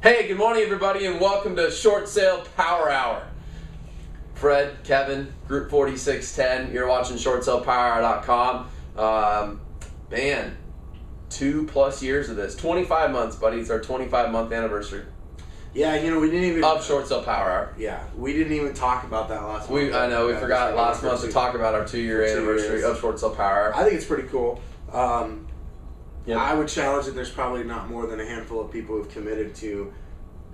Hey, good morning, everybody, and welcome to Short Sale Power Hour. Fred, Kevin, Group 4610. You're watching ShortSalePowerHour.com. Man, 2+ years of this. 25 months, buddy. It's our 25-month anniversary Yeah, we didn't even of Short Sale Power Hour. Yeah, we didn't even talk about that last month. I know we forgot last month to talk about our 2-year anniversary of Short Sale Power Hour. I think it's pretty cool. Yep. I would challenge that there's probably not more than a handful of people who've committed to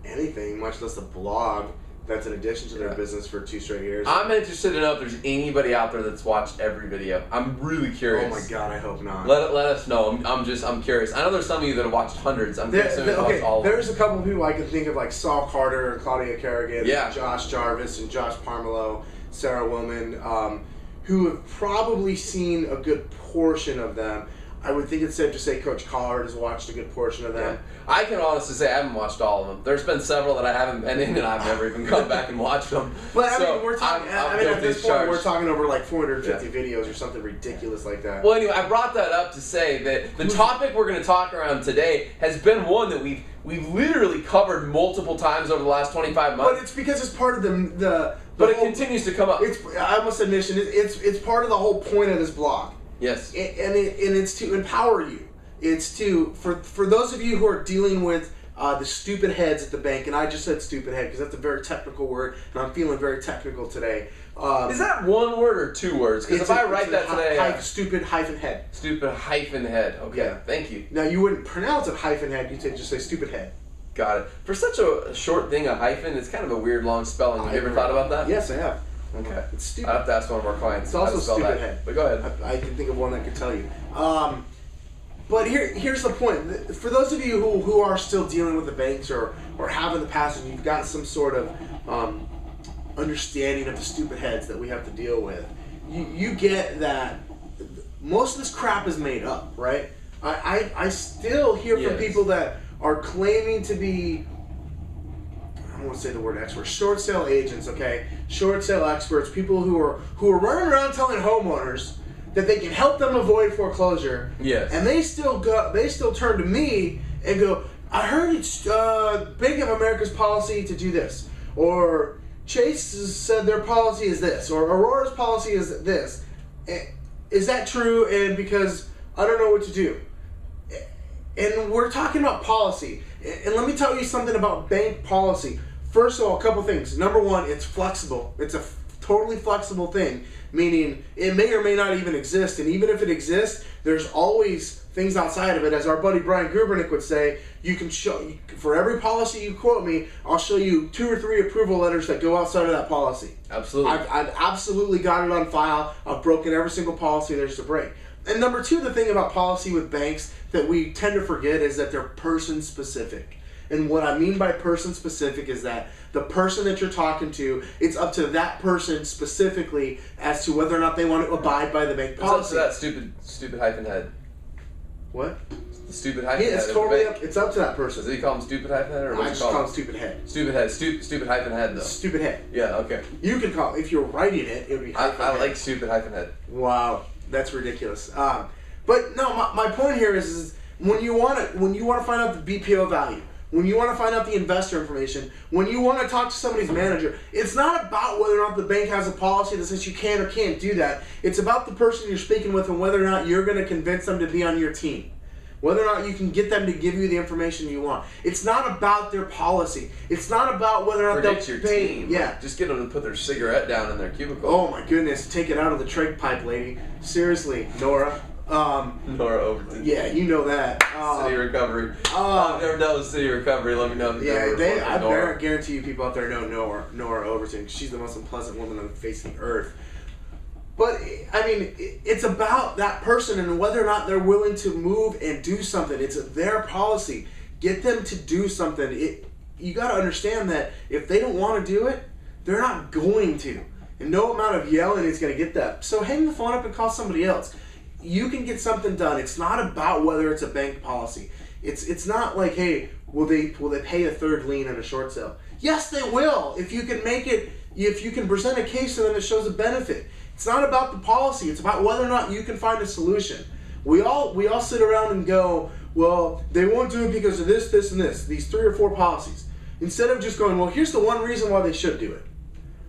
anything, much less a blog, that's an addition to their business for 2 straight years. I'm interested to know if there's anybody out there that's watched every video. I'm really curious. Oh my God, I hope not. Let us know. I'm curious. I know there's some of you that have watched hundreds. I'm curious if watched all of them. There's a couple of people I can think of, like Saul Carter and Claudia Kerrigan, Yeah. and Josh Jarvis and Josh Parmelo, Sarah Willman, who have probably seen a good portion of them. I would think it's safe to say Coach Collard has watched a good portion of them. Yeah. I can honestly say I haven't watched all of them. There's been several that I haven't been in, and I've never even gone back and watched them. But So, we're talking. I'm at this point, charged. we're talking over like 450 videos or something ridiculous like that. Well, anyway, I brought that up to say that the topic we're going to talk around today has been one that we've literally covered multiple times over the last 25 months. But it's because it's part of the But it whole, continues to come up. I must admit, it's part of the whole point of this blog. Yes. And it's to empower you. It's to for those of you who are dealing with the stupid heads at the bank, and I just said stupid head because that's a very technical word, and I'm feeling very technical today. Is that one word or 2 words? Because if I write that today, stupid hyphen head. Stupid hyphen head. Okay, Yeah. Thank you. Now you wouldn't pronounce it hyphen head. You'd just say stupid head. Got it. For such a short thing, a hyphen, it's kind of a weird long spelling. Have you ever thought about that? Yes, I have. Okay. It's stupid. I have to ask one of our clients. It's also how to spell stupid that. head. But go ahead. I can think of one that could tell you. But here's the point. For those of you who are still dealing with the banks or have in the past, and you've got some sort of understanding of the stupid heads that we have to deal with, you get that most of this crap is made up, right? I still hear from people that are claiming to be, I don't want to say the word expert, short sale agents, okay? Short sale experts, people who are running around telling homeowners that they can help them avoid foreclosure. Yes. And they still turn to me and go, I heard it's Bank of America's policy to do this, or Chase said their policy is this, or Aurora's policy is this. Is that true? And because I don't know what to do. And we're talking about policy. And let me tell you something about bank policy. First of all, a couple things. Number one, it's flexible. It's a totally flexible thing, meaning it may or may not even exist. And even if it exists, there's always things outside of it. As our buddy Brian Grubernick would say, you can show, for every policy you quote me, I'll show you 2 or 3 approval letters that go outside of that policy. Absolutely. I've absolutely got it on file. I've broken every single policy there's to break. And number 2, the thing about policy with banks that we tend to forget is that they're person specific. And what I mean by person specific is that the person that you're talking to, it's up to that person specifically as to whether or not they want to abide by the bank policy. It's up to that stupid hyphen head. What? The stupid hyphen head. It's totally up. It's up to that person. Does he call him stupid hyphen head, or I what just you call call him stupid head. Stupid head. Stupid hyphen head, though. Stupid head. Yeah. Okay. You can call, if you're writing it, it would be hyphen I head. like stupid hyphen head. Wow, that's ridiculous. But no, my point here is when you want to find out the BPO value, when you want to find out the investor information, when you want to talk to somebody's manager, it's not about whether or not the bank has a policy that says you can or can't do that. It's about the person you're speaking with and whether or not you're going to convince them to be on your team. Whether or not you can get them to give you the information you want. It's not about their policy. It's not about whether or not Predict they'll your pay. team. Yeah. Just get them to put their cigarette down in their cubicle. Oh my goodness, take it out of the trach pipe, lady. Seriously, Nora. Nora Overton. Yeah, you know that. City Recovery. I've never dealt with City Recovery. Let me know. Yeah, I guarantee you people out there know Nora Overton. She's the most unpleasant woman on the face of the earth. But, I mean, it's about that person and whether or not they're willing to move and do something. It's their policy. Get them to do something. You got to understand that if they don't want to do it, they're not going to. And no amount of yelling is going to get that. So hang the phone up and call somebody else. You can get something done. It's not about whether it's a bank policy. It's not like, hey, will they pay a third lien on a short sale? Yes, they will. If you can make it, if you can present a case to them that shows a benefit. It's not about the policy. It's about whether or not you can find a solution. We all sit around and go, well, they won't do it because of this, this, and this. These 3 or 4 policies. Instead of just going, well, here's the one reason why they should do it,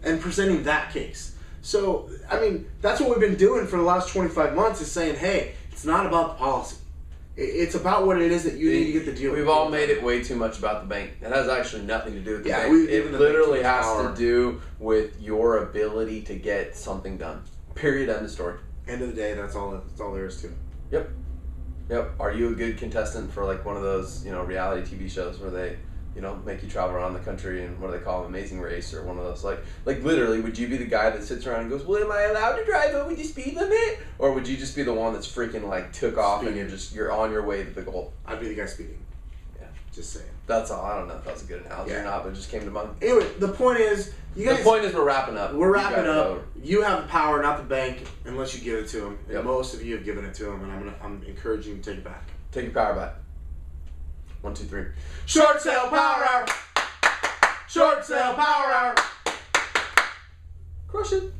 and presenting that case. So, I mean, that's what we've been doing for the last 25 months is saying, hey, it's not about the policy. It's about what it is that you need to get the deal. We've all made it way too much about the bank. It has actually nothing to do with the bank. we've It given the literally bank has power. to do with your ability to get something done. Period. End of story. End of the day, that's all there is to it. Yep. Are you a good contestant for like one of those, reality TV shows where they, make you travel around the country and what do they call them, Amazing Race or one of those like literally, would you be the guy that sits around and goes, well, am I allowed to drive over the speed limit? Or would you just be the one that's freaking like took off and you're on your way to the goal? I'd be the guy speeding. Yeah. Just saying. That's all. I don't know if that's a good analogy or not, but it just came to mind. Anyway, the point is, you guys. The point is we're wrapping up. We're wrapping You guys up. vote. You have the power, not the bank, unless you give it to them. And Yep. most of you have given it to them, and I'm encouraging you to take it back. Take your power back. 1, 2, 3. Short sale power hour. Short sale power hour. Crush it.